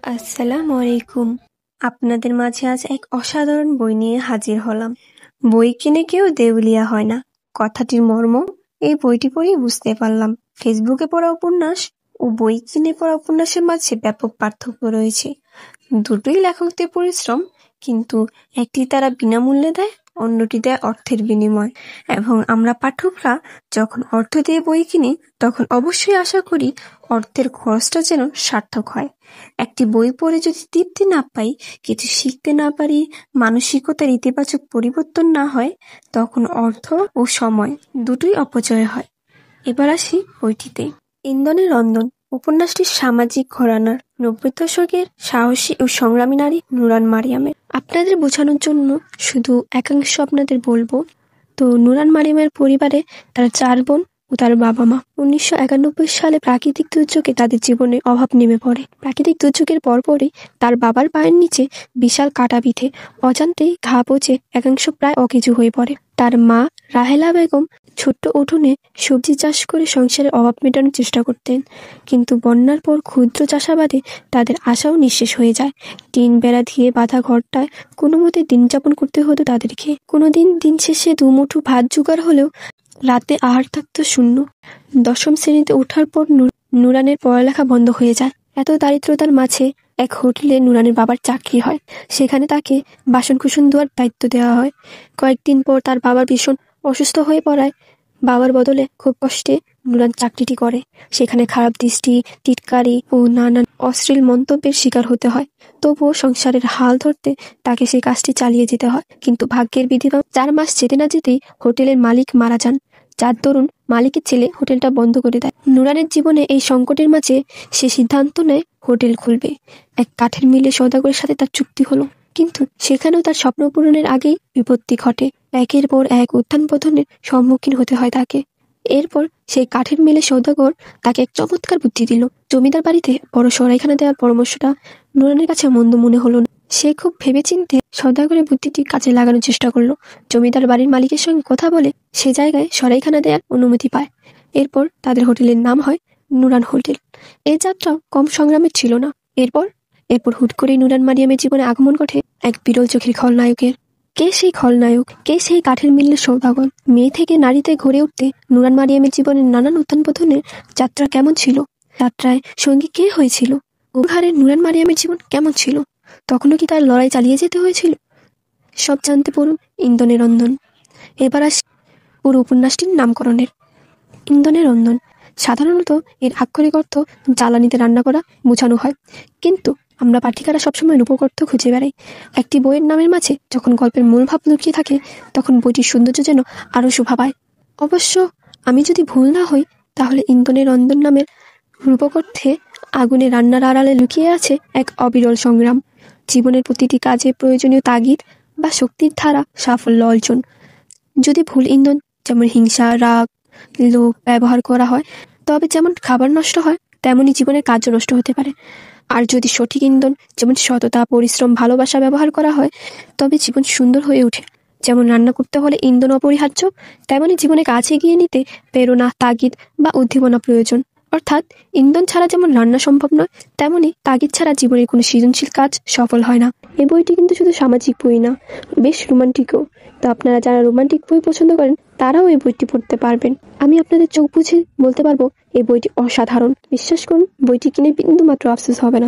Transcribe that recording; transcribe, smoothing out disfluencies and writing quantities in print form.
আসসালামু আলাইকুম। আপনাদের মাঝে আজ এক অসাধারণ বই নিয়ে হাজির হলাম। বই কিনে কেউ দেউলিয়া হয় না, কথাটির মর্ম এই বইটি পড়েই বুঝতে পারলাম। ফেসবুকে পড়া উপন্যাস ও বই কিনে পড়া উপন্যাসের মাঝে ব্যাপক পার্থক্য রয়েছে। দুটোই লেখকদের পরিশ্রম, কিন্তু একটি তারা বিনামূল্যে দেয়, অন্যটি দেয় অর্থের বিনিময়। এবং আমরা পাঠকরা যখন অর্থ দিয়ে বই কিনি, তখন অবশ্যই আশা করি অর্থের খরচটা যেন সার্থক হয়। একটি বই পড়ে যদি তৃপ্তি না পাই, কিছু শিখতে না পারি, মানসিকতার ইতিবাচক পরিবর্তন না হয়, তখন অর্থ ও সময় দুটোই অপচয় হয়। এবার আসি বইটিতে। ইন্ধনের রন্ধন উপন্যাসটি সামাজিক ঘরানার 90 দশকের সাহসী ও সংগ্রামী নারী নুরান মারিয়ামের। আপনাদের বোঝানোর জন্য শুধু একাংশ আপনাদের বলবো। তো নুরান মারিয়ামের পরিবারে তার 4 বোন ও তার বাবা মা। 1991 সালে প্রাকৃতিক দুর্যোগে তাদের জীবনে অভাব নেমে পড়ে। প্রাকৃতিক দুর্যোগের পরপরই তার বাবার পায়ের নিচে বিশাল কাটা বিঁধে অজান্তেই ঘা পচে একাংশ প্রায় অকেজো হয়ে পড়ে। তার মা রাহেলা বেগম ছোট্ট উঠোনে সবজি চাষ করে সংসারের অভাব মেটানোর চেষ্টা করতেন, কিন্তু বন্যার পর ক্ষুদ্র চাষাবাদে তাদের আশাও নিঃশেষ হয়ে যায়। টিন বেড়া দিয়ে বাঁধা ঘরটায় কোনো মতে দিন যাপন করতে হতো তাদেরকে। কোনোদিন দিন শেষে দুমুঠো ভাত জোগাড় হলেও রাতে আহার থাকতো শূন্য। 10ম শ্রেণীতে ওঠার পর নুরানের পড়ালেখা বন্ধ হয়ে যায়। এত দারিদ্রতার মাঝে এক হোটেলে নুরানের বাবার চাকরি হয়। সেখানে তাকে বাসনকুসন ধোয়ার দায়িত্ব দেওয়া হয়। কয়েকদিন পর তার বাবার ভীষণ অসুস্থ হয়ে পড়ায় বাবার বদলে খুব কষ্টে নুরান চাকরিটি করে। সেখানে খারাপ দৃষ্টি, টিটকারি ও নানান অশ্লীল মন্তব্যের শিকার হতে হয়। তবুও সংসারের হাল ধরতে তাকে সেই কাজটি চালিয়ে যেতে হয়। কিন্তু ভাগ্যের বিধিবশ 4 মাস যেতে না যেতেই হোটেলের মালিক মারা যান, যার দরুন মালিকের ছেলে হোটেলটা বন্ধ করে দেয়। নুরানের জীবনে এই সংকটের মাঝে সে সিদ্ধান্ত নেয় হোটেল খুলবে। এক কাঠের মিলে সওদাগরের সাথে তার চুক্তি হলো, কিন্তু সেখানেও তার স্বপ্ন পূরণের আগেই বিপত্তি ঘটে। একের পর এক উত্থান পতনের সম্মুখীন হতে হয় তাকে। এরপর সেই কাঠের মিলে সওদাগর তাকে এক চমৎকার বুদ্ধি দিল। জমিদার বাড়িতে বড় সরাইখানা দেওয়ার পরামর্শটা নুরানের কাছে মন্দ মনে হলো না। সে খুব ভেবেচিন্তে সওদাগরের বুদ্ধিটি কাজে লাগানোর চেষ্টা করলো। জমিদার বাড়ির মালিকের সঙ্গে কথা বলে সে জায়গায় সরাইখানা দেওয়ার অনুমতি পায়। এরপর তাদের হোটেলের নাম হয় নুরান হোটেল। এই যাত্রা কম সংগ্রামের ছিল না। এরপর হুট করেই নুরান মারিয়ামের জীবনে আগমন ঘটে এক বিরল চোখের খলনায়কের। কে সেই খলনায়ক? কে সেই কাঠের মিলের সওদাগর? মেয়ে থেকে নারীতে ঘুরে উঠতে নুরান মারিয়ামের জীবনের নানান উত্থান পতনের যাত্রা কেমন ছিল? যাত্রায় সঙ্গী কে হয়েছিল? উপহারে নুরান মারিয়ামের জীবন কেমন ছিল? তখনও কি তার লড়াই চালিয়ে যেতে হয়েছিল? সব জানতে পড়ুন ইন্ধনের রন্ধন। এবার আসি পুরো উপন্যাসটির নামকরণের। ইন্ধনের রন্ধন সাধারণত এর আক্ষরিক অর্থ জ্বালানিতে রান্না করা বোঝানো হয়, কিন্তু আমরা পাঠিকারা সবসময় রূপক অর্থ খুঁজে বেড়াই। একটি বইয়ের নামের মাঝে যখন গল্পের মূল ভাব লুকিয়ে থাকে, তখন বইটির সৌন্দর্য যেন আরও শোভা পায়। অবশ্য আমি যদি ভুল না হই, তাহলে ইন্ধনের রন্ধন নামের রূপক অর্থে আগুনে রান্নার আড়ালে লুকিয়ে আছে এক অবিরল সংগ্রাম। জীবনের প্রতিটি কাজে প্রয়োজনীয় তাগিদ বা শক্তির ধারা সাফল্য অর্জন। যদি ভুল ইন্ধন যেমন হিংসা, রাগ, লোভ ব্যবহার করা হয়, তবে যেমন খাবার নষ্ট হয়, তেমনই জীবনের কার্য নষ্ট হতে পারে। আর যদি সঠিক ইন্ধন যেমন সততা, পরিশ্রম, ভালোবাসা ব্যবহার করা হয়, তবে জীবন সুন্দর হয়ে ওঠে। যেমন রান্না করতে হলে ইন্ধন অপরিহার্য, তেমনই জীবনে কাছে এগিয়ে নিতে প্রেরণা, তাগিদ বা উদ্দীপনা প্রয়োজন। অর্থাৎ ইন্ধন ছাড়া যেমন রান্না সম্ভব নয়, তেমনি তাগিদ ছাড়া জীবনের কোনো সৃজনশীল কাজ সফল হয় না। এই বইটি কিন্তু শুধু সামাজিক বই না, বেশ রোমান্টিকও। তো আপনারা যারা রোমান্টিক বই পছন্দ করেন, তারাও এই বইটি পড়তে পারবেন। আমি আপনাদের চোখ বুঝে বলতে পারবো, এই বইটি অসাধারণ। বিশ্বাস করুন, বইটি কিনে বিন্দু মাত্র আফসোস হবে না।